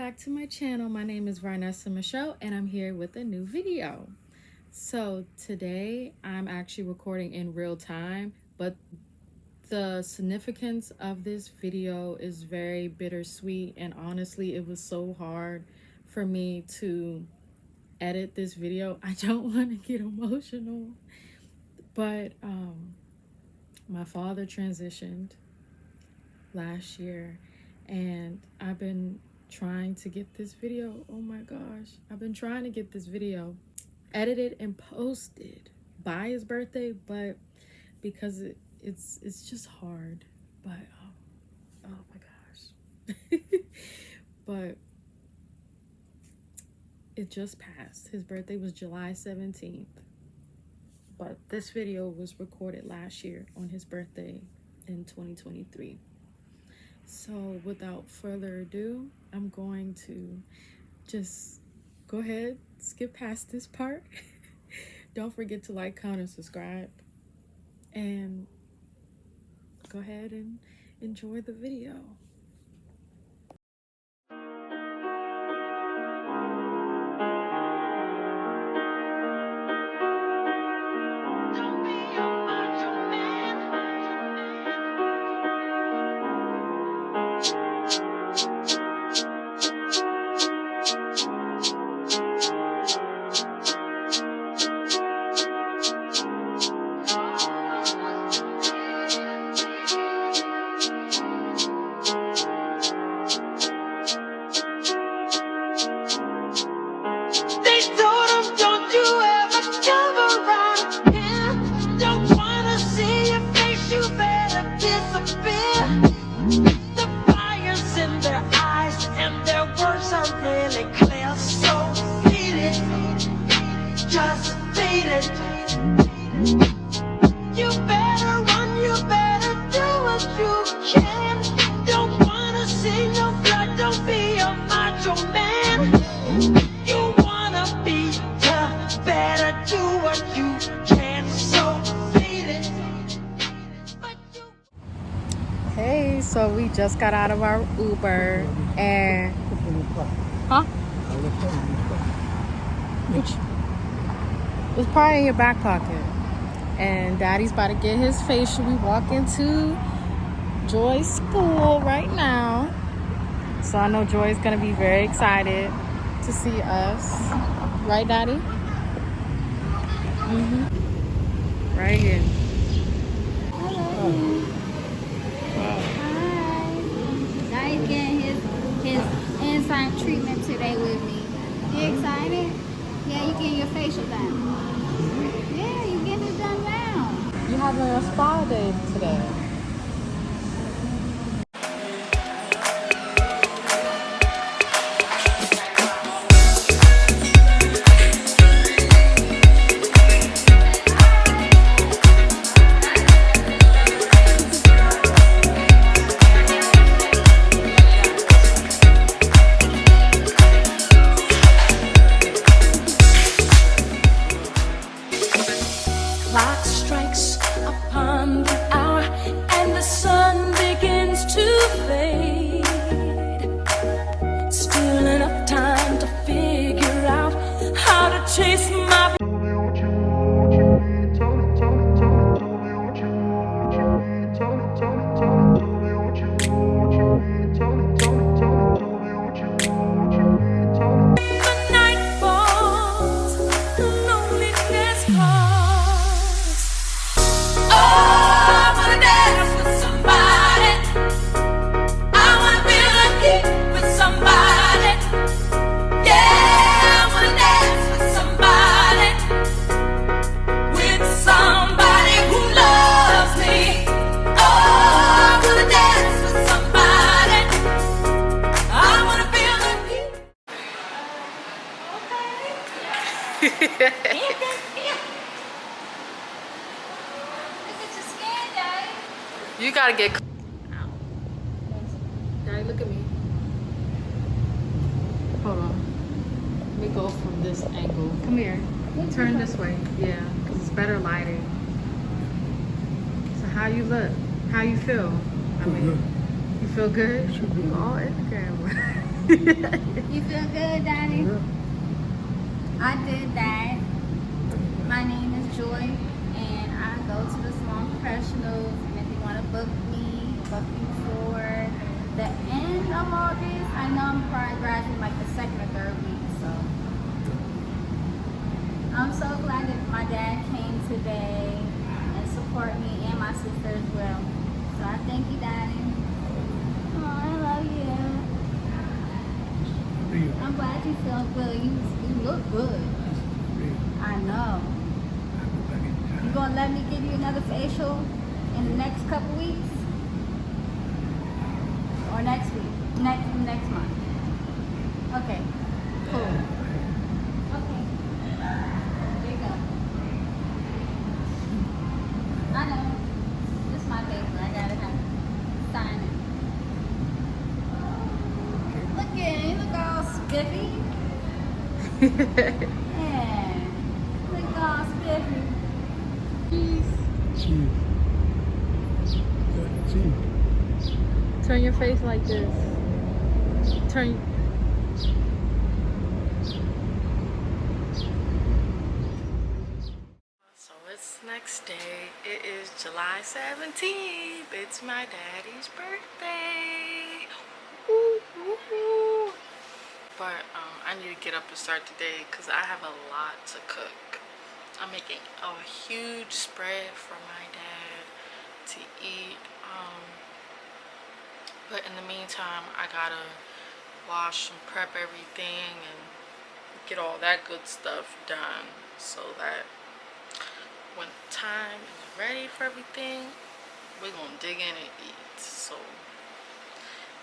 back to my channel. My name is Varnessa Mechelle and I'm here with a new video. So today I'm actually recording in real time, but the significance of this video is very bittersweet, and honestly it was so hard for me to edit this video. I don't want to get emotional, but my father transitioned last year and I've been trying to get this video, oh my gosh, I've been trying to get this video edited and posted by his birthday, but because it's just hard. But oh my gosh. But it just passed. His birthday was July 17th, but this video was recorded last year on his birthday in 2023. So without further ado, I'm going to just go ahead, skip past this part. Don't forget to like, comment, and subscribe. And go ahead and enjoy the video. Hey, so we just got out of our Uber and it's probably in your back pocket. And Daddy's about to get his facial. We walk into Joy's school right now. So I know Joy's gonna be very excited to see us. Right, Daddy? Right here. Hello. Hi. Daddy's getting his enzyme treatment today with me. You excited? Yeah, you getting your facial done. Yeah, you getting it done now. You having a spa day today. Clock strikes upon the hour and the sun begins to fade. Still enough time to figure out how to chase my night falls, loneliness calls. I wanna dance with somebody. I wanna feel the heat with somebody. Yeah, I wanna dance with somebody. With somebody who loves me. Oh, I wanna dance with somebody. I wanna feel the heat. Look at your skin, Daddy. You gotta get. Daddy, look at me. Hold on. Let me go from this angle. Come here. Turn this way. Yeah, because it's better lighting. So how you look? How you feel? I mean, you feel good? You all in the camera. You feel good, Daddy? I did that. My name is Joy, and I go to the salon professionals. And if you want to book me for the end of August, I know I'm probably graduating like the second or third week. So I'm so glad that my dad came today and support me and my sister as well. So I thank you, Daddy. Oh, I love you. I'm glad you feel good. You look good. I know. You gonna let me give you another facial in the next couple weeks? Or next week? Next month. Okay. Cool. Okay. There you go. I know. This is my paper. I gotta have sign it. Look at you. Look all spiffy. Yeah. Look all spiffy. Turn your face like this. Turn. So it's next day. It is July 17th. It's my daddy's birthday. Woo, woo, woo. But I need to get up and start the day because I have a lot to cook. I'm making a huge spread for my dad to eat. But in the meantime, I gotta wash and prep everything and get all that good stuff done so that when time is ready for everything, we're gonna dig in and eat. So,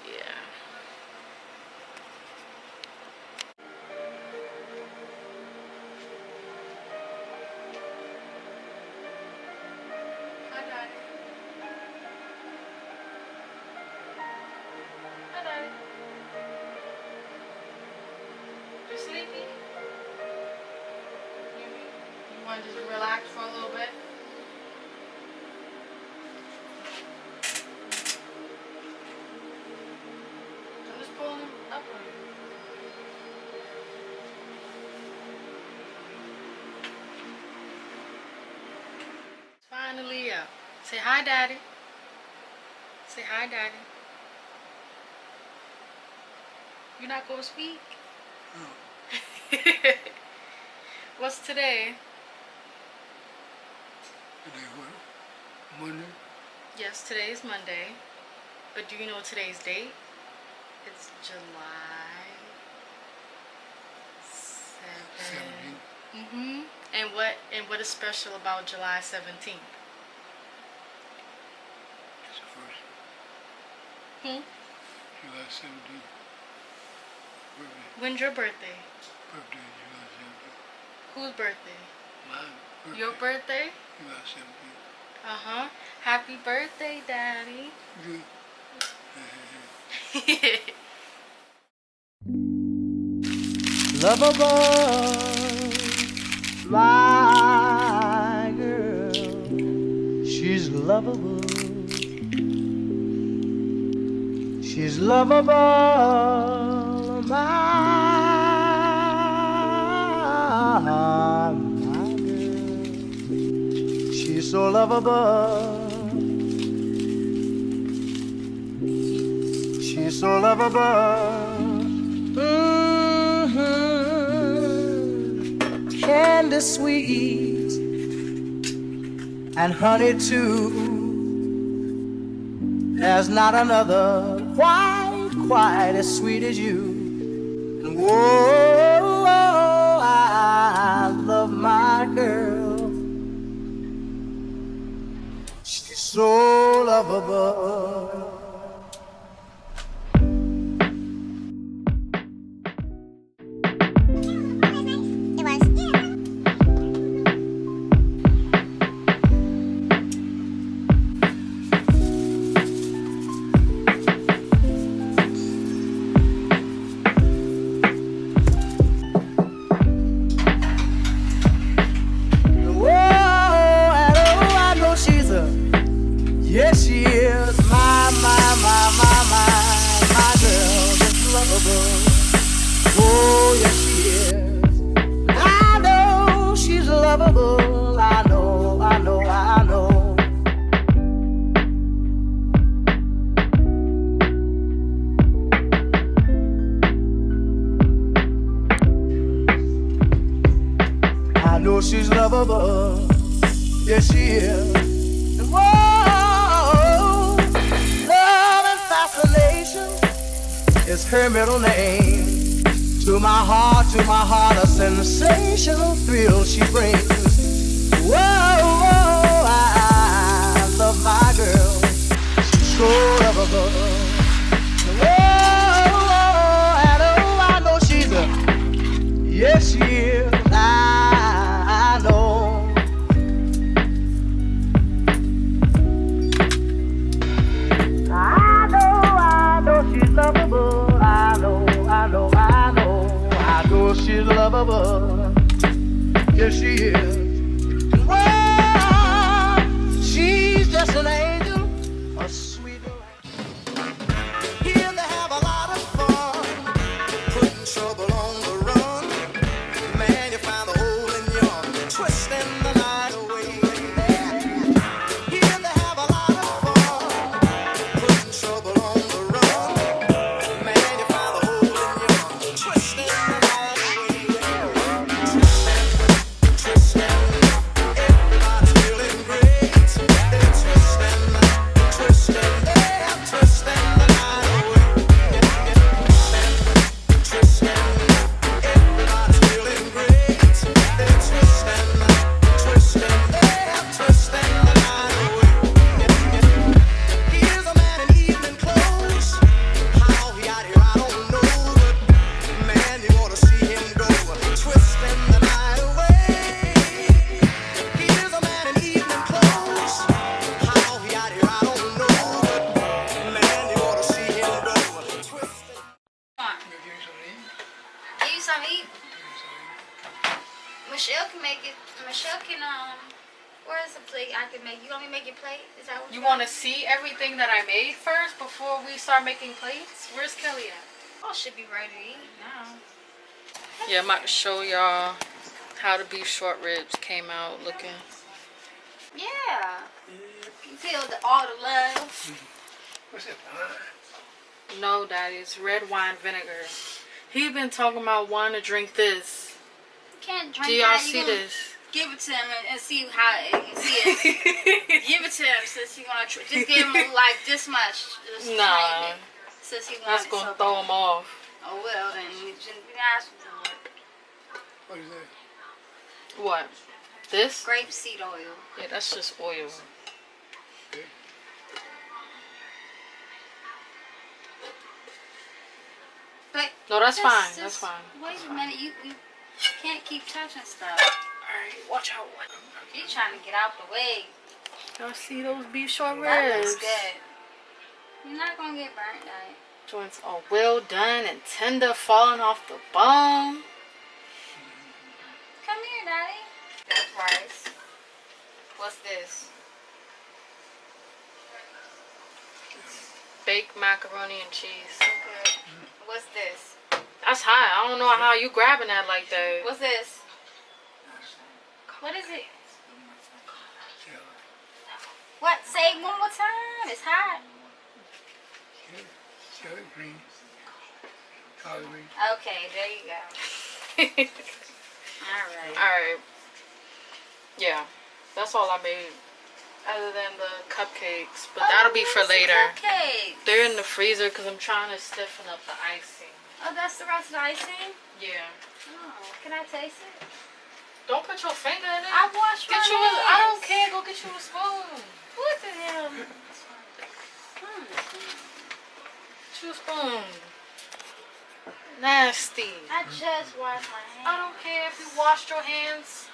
yeah. Hi, Daddy. Hi, Daddy. You sleepy? You want to just relax for a little bit? I'm just pulling him up on you. Finally up. Say hi, Daddy. Say hi, Daddy. You're not gonna speak? No. What's today? Today what? Monday? Yes, today is Monday. But do you know today's date? It's July 7th. 17th. And what is special about July 17th? It's the first. July 17th. Birthday. When's your birthday? Birthday, July 17th. Whose birthday? My birthday. Your birthday? July 17th. Uh-huh. Happy birthday, Daddy. Good. Lovable, my girl, she's lovable. She's lovable, my girl. She's so lovable. She's so lovable. Candy sweet and honey too. There's not another quite as sweet as you. And whoa, I love my girl. She's so lovable. know she's lovable. Yes, she is. And whoa, love and fascination is her middle name. To my heart, a sensational thrill she brings. Whoa, I love my girl. She's so lovable. Whoa, I know she's a, yes, she is. I know. I know she's lovable. I know she's lovable. Yes, she is. Well, she's just an angel, a sweet light. Here they have a lot of fun, putting trouble on the run. Man, you find the old and young, twisting the night away. Here they have a lot of fun, putting trouble on the run. Man, you find the old and young, twisting the night away. Twisting, everybody's feeling great. They're twisting, they're twisting the night away. Twisting, everybody's feeling great. They're twisting, they're twisting the night away. Here's a man in evening clothes. How he got here, I don't know, but man, you ought to see him go, twisting the night away. Here's a man in evening clothes. How he got here, I don't know, but man, you ought to see him go, twisting. Give you some eat. Mechelle can make it. Mechelle can where's the plate I can make? You want me to make your plate? Is that what You want to see everything that I made first before we start making plates? Where's Kelly at? Oh, should be ready to eat now. Yeah, I'm about to show y'all how the beef short ribs came out looking. Yeah. You feel all the love. What's that? Pine? No, Daddy, it's red wine vinegar. He been talking about wanting to drink this. You can't drink Do y'all that. see You gonna this? give it to him and see how you see it. Give it to him since he wanna just give him like this much. Just Nah. tiny bit, since he wants That's gonna throw him off. Oh well, then you shouldn't be asking for it. What is that? What? This? Grapeseed oil. Yeah, that's just oil. Okay. But No, that's just- fine. just That's fine. Wait a minute, you can't keep touching stuff. Alright, watch out. You trying to get out the way. Y'all see those beef short That ribs? looks good. You're not gonna get burnt, Daddy. Joints are well done and tender, falling off the bone. Come here, Daddy. That's rice. What's this? Baked macaroni and cheese. Okay. What's this? That's high. I don't know how you grabbing that like that. What's this? What is it? What? Say it one more time. It's hot. Jelly green. Collard green. Okay, there you go. Alright. Alright. Yeah. That's all I made. Other than the cupcakes. But that'll be for later. Okay. They're in the freezer because I'm trying to stiffen up the icing. Oh, that's the rest of the icing? Yeah. Oh, can I taste it? Don't put your finger in it. I washed my Get you hands. I don't care. Go get you a spoon. What the hell? Get you a spoon. Nasty. I just washed my hands. I don't care if you washed your hands.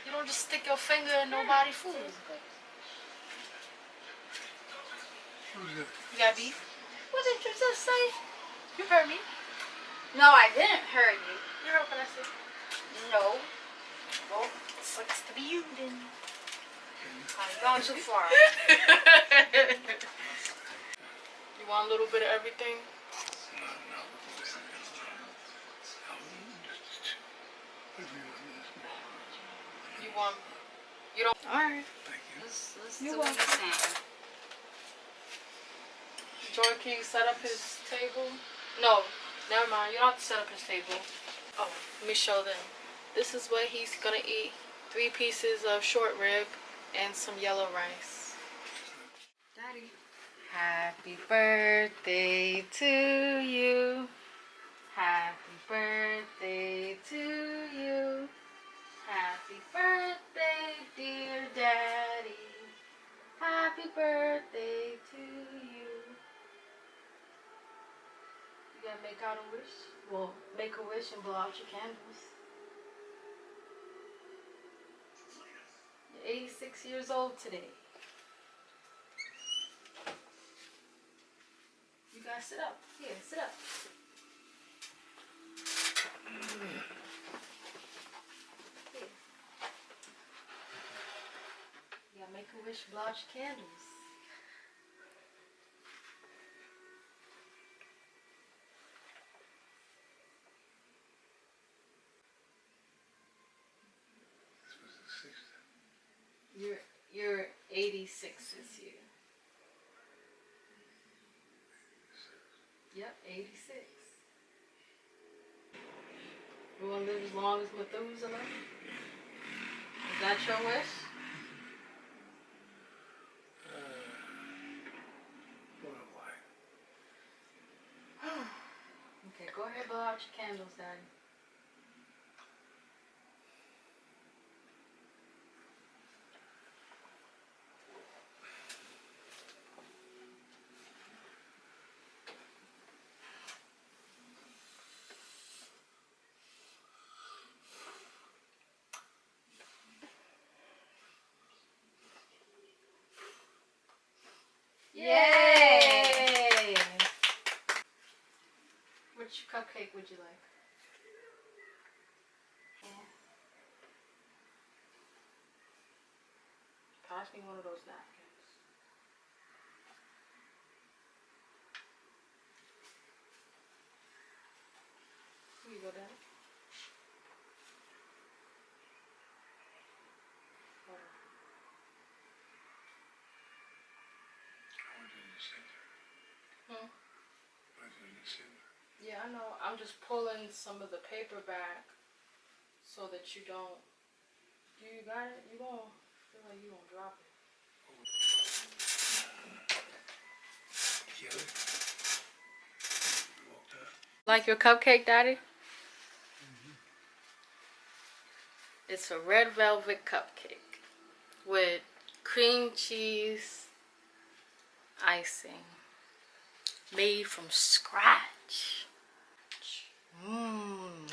You don't just stick your finger in nobody's food. Who's that? You got beef? What did you just say? You heard me. No, I didn't hear you. You heard what I said. No. Well, sucks to be you then. I've gone too far. You want a little bit of everything? You want? You don't? All right. Let's do what you're saying. Joy, can you set up his table? No, never mind. You don't have to set up his table. Oh, let me show them. This is what he's gonna eat. 3 pieces of short rib and some yellow rice. Daddy. Happy birthday to you. Happy birthday to you. Happy birthday, dear Daddy. Happy birthday to you. You gotta make out a wish? Well, make a wish and blow out your candles. You're 86 years old today. You gotta sit up. Here, sit up. Here. You gotta make a wish, blow out your candles. This was the 60th. You're 86 this year. Yep, 86. You wanna live as long as Methuselah? Is that your wish? What a life. Okay, go ahead, blow out your candles, Daddy. Yay! Which cupcake would you like? Yeah. Pass me one of those napkins. Here you go, Daddy. Hold on. I want you in the center. Hmm? I want you in the center. Yeah, I know. I'm just pulling some of the paper back so that you don't. You got it? You won't feel like you gonna drop it. Kill it. Walked up. Like your cupcake, Daddy? It's a red velvet cupcake with cream cheese icing made from scratch. Mmm.